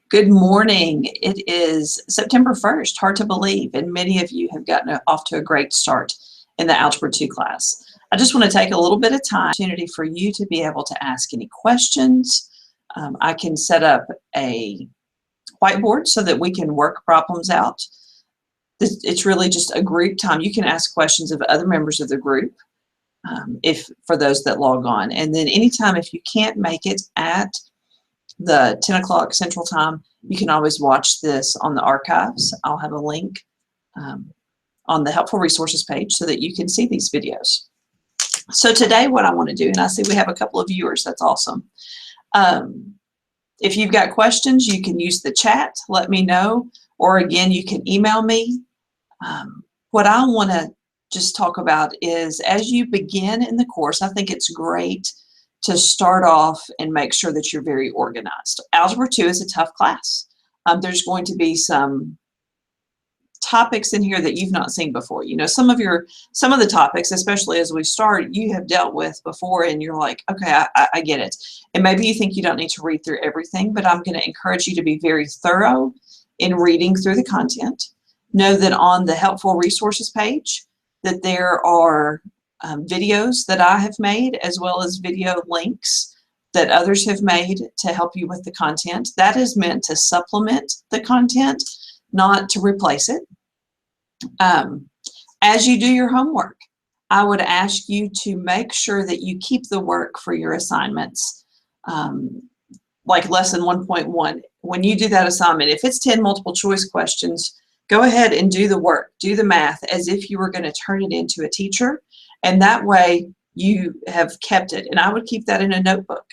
Good morning. It is September 1st, hard to believe, and many of you have gotten off to a great start in the Algebra 2 class. I just want to take a little bit of time, opportunity for you to be able to ask any questions. I can set up a whiteboard so that we can work problems out. It's really just a group time. You can ask questions of other members of the group for those that log on. And then anytime if you can't make it at the 10 o'clock Central Time, you can always watch this on the archives. I'll have a link on the helpful resources page so that you can see these videos. So today what I want to do, and I see we have a couple of viewers, that's awesome. If you've got questions, you can use the chat, let me know, or again, you can email me. What I want to just talk about is as you begin in the course, I think it's great to start off and make sure that you're very organized. Algebra 2 is a tough class. There's going to be some topics in here that you've not seen before. You know, some of the topics, especially as we start, you have dealt with before and you're like, okay, I get it. And maybe you think you don't need to read through everything, but I'm going to encourage you to be very thorough in reading through the content. Know that on the helpful resources page that there are videos that I have made, as well as video links that others have made to help you with the content. That is meant to supplement the content, not to replace it. As you do your homework, I would ask you to make sure that you keep the work for your assignments, like lesson 1.1. When you do that assignment, if it's 10 multiple choice questions, go ahead and do the work, do the math as if you were going to turn it into a teacher. And that way you have kept it. And I would keep that in a notebook.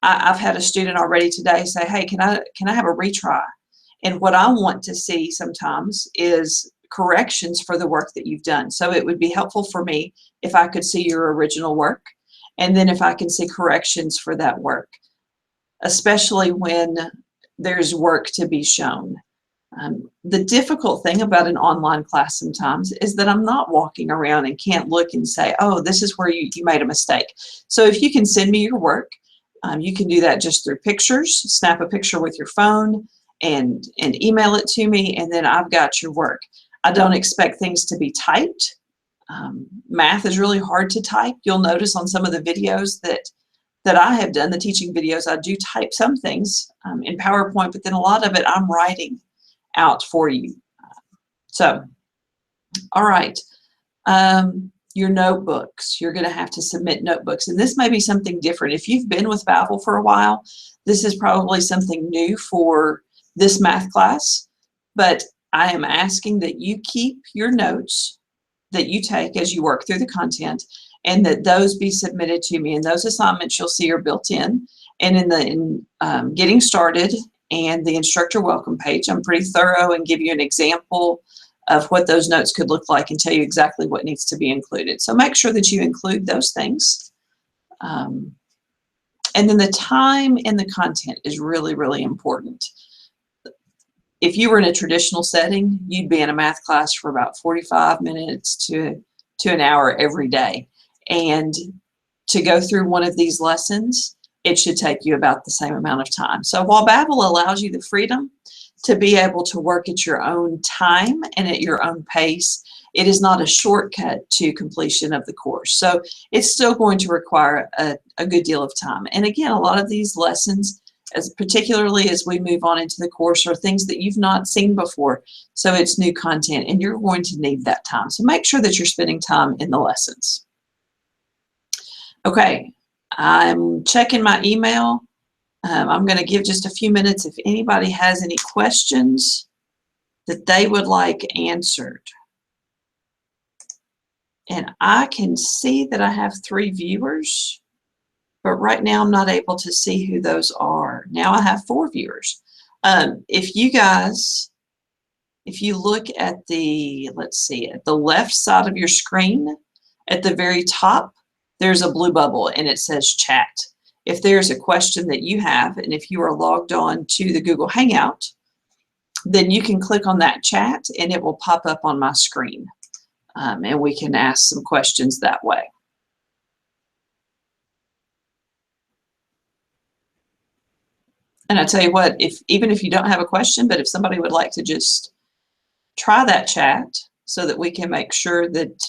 I've had a student already today say, hey, can I have a retry? And what I want to see sometimes is corrections for the work that you've done. So it would be helpful for me if I could see your original work, and then if I can see corrections for that work, especially when there's work to be shown. The difficult thing about an online class sometimes is that I'm not walking around and can't look and say, oh, this is where you made a mistake. So if you can send me your work, you can do that just through pictures, snap a picture with your phone and email it to me, and then I've got your work. I don't expect things to be typed. Math is really hard to type. You'll notice on some of the videos that I have done, the teaching videos, I do type some things in PowerPoint, but then a lot of it I'm writing out for you. So, all right, your notebooks, you're going to have to submit notebooks, and this may be something different. If you've been with Babel for a while, this is probably something new for this math class, but I am asking that you keep your notes that you take as you work through the content, and that those be submitted to me. And those assignments you'll see are built in, and in getting started and the instructor welcome page, I'm pretty thorough and give you an example of what those notes could look like and tell you exactly what needs to be included. So make sure that you include those things. And then the time and the content is really, really important. If you were in a traditional setting, you'd be in a math class for about 45 minutes to an hour every day. And to go through one of these lessons, it should take you about the same amount of time. So while Babel allows you the freedom to be able to work at your own time and at your own pace, it is not a shortcut to completion of the course. So it's still going to require a good deal of time. And again, a lot of these lessons, particularly as we move on into the course, are things that you've not seen before. So it's new content, and you're going to need that time. So make sure that you're spending time in the lessons. Okay. I'm checking my email. I'm going to give just a few minutes if anybody has any questions that they would like answered. And I can see that I have 3 viewers, but right now I'm not able to see who those are. Now I have 4 viewers. If you look at the, let's see, at the left side of your screen, at the very top, there's a blue bubble and it says chat. If there's a question that you have, and if you are logged on to the Google Hangout, then you can click on that chat and it will pop up on my screen. And we can ask some questions that way. And I tell you what, even if you don't have a question, but if somebody would like to just try that chat so that we can make sure that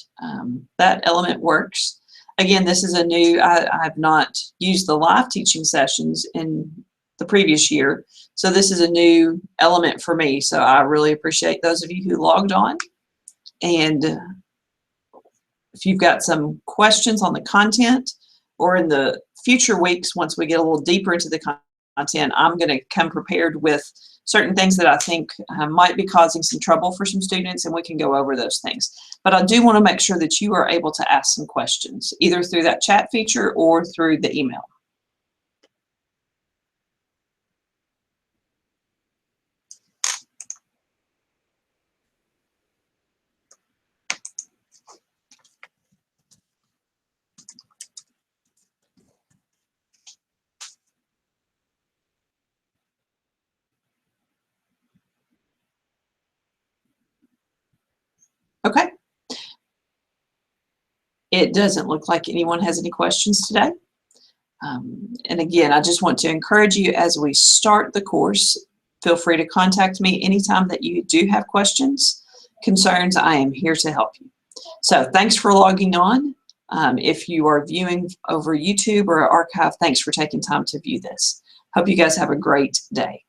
that element works. Again, this is a new, I have not used the live teaching sessions in the previous year, so this is a new element for me. So I really appreciate those of you who logged on. And if you've got some questions on the content, or in the future weeks, once we get a little deeper into the content, I'm going to come prepared with certain things that I think might be causing some trouble for some students, and we can go over those things. But I do want to make sure that you are able to ask some questions, either through that chat feature or through the email. Okay. It doesn't look like anyone has any questions today. And again, I just want to encourage you as we start the course, feel free to contact me anytime that you do have questions, concerns. I am here to help you. So thanks for logging on. If you are viewing over YouTube or archive, thanks for taking time to view this. Hope you guys have a great day.